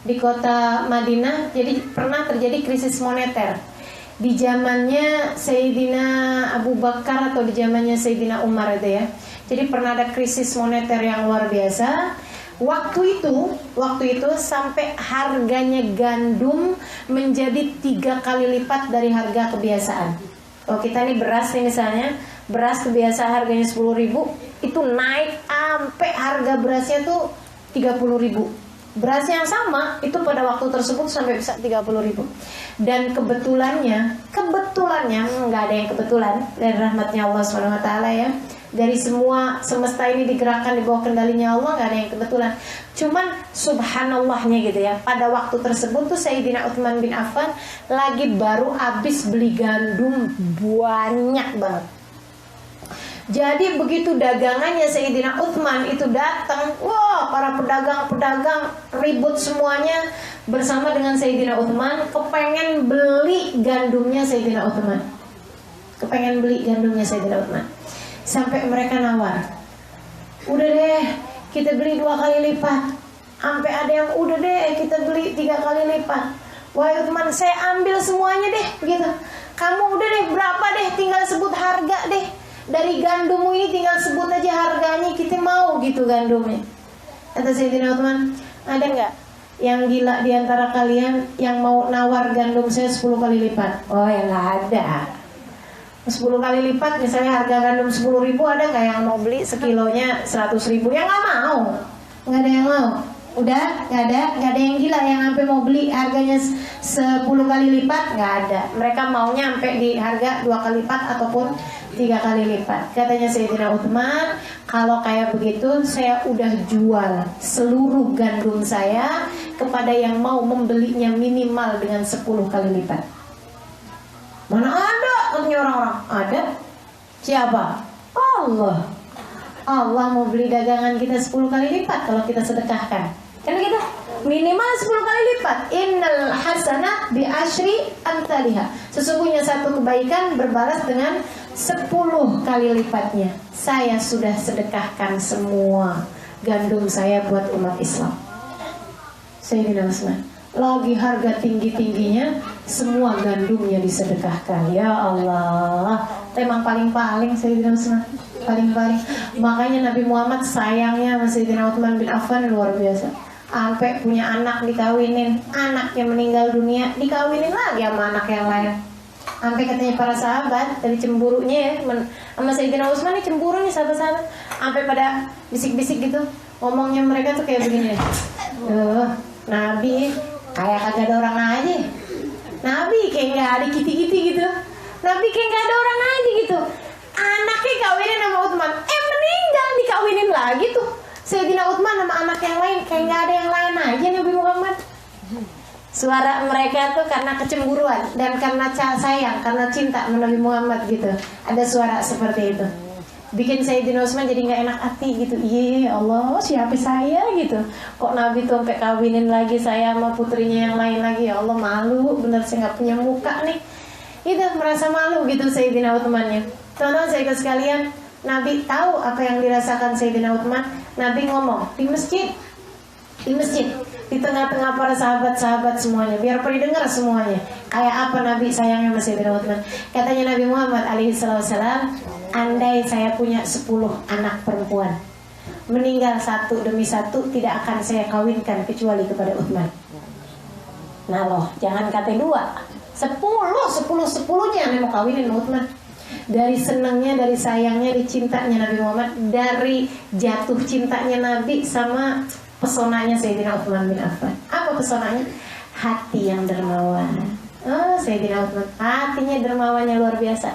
di kota Madinah, jadi pernah terjadi krisis moneter di zamannya Sayyidina Abu Bakar atau di zamannya Sayyidina Umar itu ya. Jadi pernah ada krisis moneter yang luar biasa. Waktu itu sampai harganya gandum menjadi 3 kali lipat dari harga kebiasaan. Kalau kita nih beras nih misalnya, beras kebiasaan harganya 10.000, itu naik sampai harga berasnya tuh 30.000. Beras yang sama itu pada waktu tersebut sampai bisa 30.000. Dan kebetulannya nggak ada yang kebetulan dari rahmatnya Allah SWT ya. Dari semua semesta ini digerakkan di bawah kendalinya Allah, nggak ada yang kebetulan. Cuman subhanallahnya gitu ya, pada waktu tersebut tuh Sayyidina Utsman bin Affan lagi baru habis beli gandum banyak banget. Jadi begitu dagangannya Sayyidina Utsman itu datang, wah para pedagang-pedagang ribut semuanya bersama dengan Sayyidina Utsman, kepengen beli gandumnya Sayyidina Utsman. Sampai mereka nawar, udah deh kita beli 2 kali lipat. Sampai ada yang udah deh kita beli 3 kali lipat. Wahai Utsman, saya ambil semuanya deh gitu. Kamu udah deh berapa deh, tinggal sebut harga deh. Dari gandummu ini tinggal sebut aja harganya, kita mau gitu gandumnya. Kata Sayyidina Utsman, ada nggak yang gila di antara kalian yang mau nawar gandum saya 10 kali lipat? Oh ya nggak ada. 10 kali lipat, misalnya harga gandum 10.000, ada nggak yang mau beli sekilonya 100.000? Ya nggak mau, nggak ada yang mau. Udah nggak ada yang gila yang sampai mau beli harganya 10 kali lipat, nggak ada. Mereka maunya sampai di harga 2 kali lipat ataupun 3 kali lipat. Katanya Sayyidina Utsman, kalau kayak begitu saya udah jual seluruh gandum saya kepada yang mau membelinya minimal dengan 10 kali lipat. Mana ada katanya orang-orang? Ada. Siapa? Allah mau beli dagangan kita 10 kali lipat kalau kita sedekahkan. Kan gitu? Minimal 10 kali lipat. Innal hasanat bi asyri amsalihha. Sesungguhnya satu kebaikan berbalas dengan 10 kali lipatnya. Saya sudah sedekahkan semua gandum saya buat umat Islam. Sayyidina Utsman, lagi harga tinggi-tingginya, semua gandumnya disedekahkan. Ya Allah, emang paling-paling Sayyidina Utsman, paling-paling. Makanya Nabi Muhammad sayangnya sama Sayyidina Utsman bin Affan luar biasa. Sampai punya anak dikawinin, anaknya meninggal dunia, dikawinin lagi sama anak yang lain. Sampai katanya para sahabat dari cemburunya ya, sama Sayyidina Utsman nih cemburu nih sahabat-sahabat, sampai pada bisik-bisik gitu. Ngomongnya mereka tuh kayak begini deh. Nabi kayak kagak ada orang aja. Nabi kayak nggak ada kiti-kiti gitu. Nabi kayak nggak ada orang aja gitu. Anaknya kawinin sama Utsman, meninggal dikawinin lagi tuh Sayyidina Utsman sama anak yang lain, kayak nggak ada yang lain aja Nabi Muhammad. Suara mereka tuh karena kecemburuan dan karena sayang, karena cinta sama Nabi Muhammad gitu. Ada suara seperti itu. Bikin Sayyidina Utsman jadi nggak enak hati gitu. Iya Allah, siapa saya gitu. Kok Nabi tuh sampai kawinin lagi saya sama putrinya yang lain lagi. Ya Allah, malu, bener saya nggak punya muka nih. Itu merasa malu gitu Sayyidina Utsmannya. Teman-teman saya sekalian, Nabi tahu apa yang dirasakan Sayyidina Utsman. Nabi ngomong di masjid, di tengah-tengah para sahabat-sahabat semuanya, biar pada dengar semuanya kayak apa Nabi sayangnya sama Sayyidina Utsman. Katanya Nabi Muhammad alaihissalam, andai saya punya 10 anak perempuan, meninggal satu demi satu, tidak akan saya kawinkan kecuali kepada Utsman. Nah loh, jangan kata 2, 10-10-10-nya yang mau kawinin Utsman. Dari senangnya, dari sayangnya, dari cintanya Nabi Muhammad, dari jatuh cintanya Nabi sama pesonanya Sayyidina Utsman bin Affan. Apa pesonanya? Hati yang dermawan. Sayyidina Utsman, hatinya dermawannya luar biasa.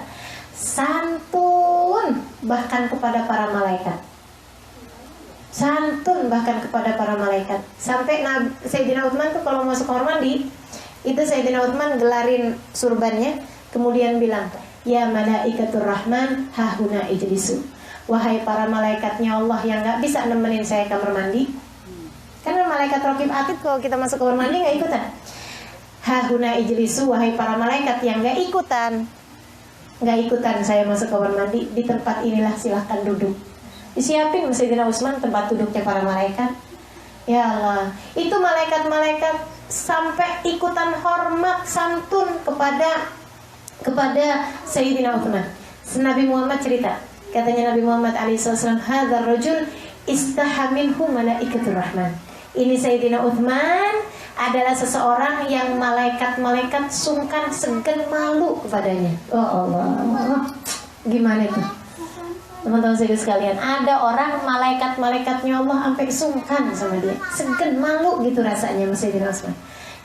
Santun bahkan kepada para malaikat. Sampai Sayyidina Utsman tuh kalau masuk kamar mandi, itu Sayyidina Utsman gelarin surbannya, kemudian bilang, ya malaikatur rahman hahuna ijlisu. Wahai para malaikatnya Allah yang gak bisa nemenin saya kamar mandi. Karena malaikat Raqib Atid kalau kita masuk kamar mandi gak ikutan. Hahuna ijlisu, wahai para malaikat yang gak ikutan saya masuk kamar mandi, di tempat inilah silahkan duduk. Disiapin Sayyidina Utsman tempat duduknya para malaikat. Ya Allah, itu malaikat-malaikat sampai ikutan hormat santun kepada Sayyidina Uthman. Nabi Muhammad cerita, katanya Nabi Muhammad SAW, hadzal rajul istaha minhu malaikatur rahman. Ini Sayyidina Uthman adalah seseorang yang malaikat-malaikat sungkan, segan, malu kepadanya. Oh Allah, gimana itu? Teman-teman sekalian, ada orang malaikat-malaikatnya Allah sampai sungkan sama dia, segan, malu gitu rasanya Sayyidina Uthman.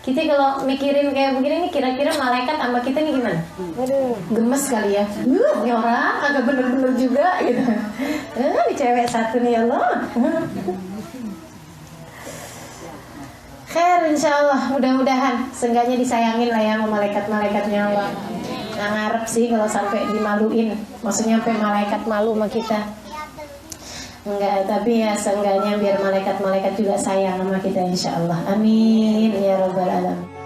Kita kalau mikirin kayak begini nih, kira-kira malaikat sama kita nih gimana? Gemes kali ya. Ini orang agak bener-bener juga gitu. Ini cewek satu nih ya Allah. Khair insyaallah, mudah-mudahan seenggaknya disayangin lah ya sama malaikat-malaikatnya Allah. Nggak ngarep sih kalau sampai dimaluin, maksudnya sampai malaikat malu sama kita. Enggak, tapi ya seenggaknya biar malaikat-malaikat juga sayang sama kita insyaallah. Amin ya rabbal alamin.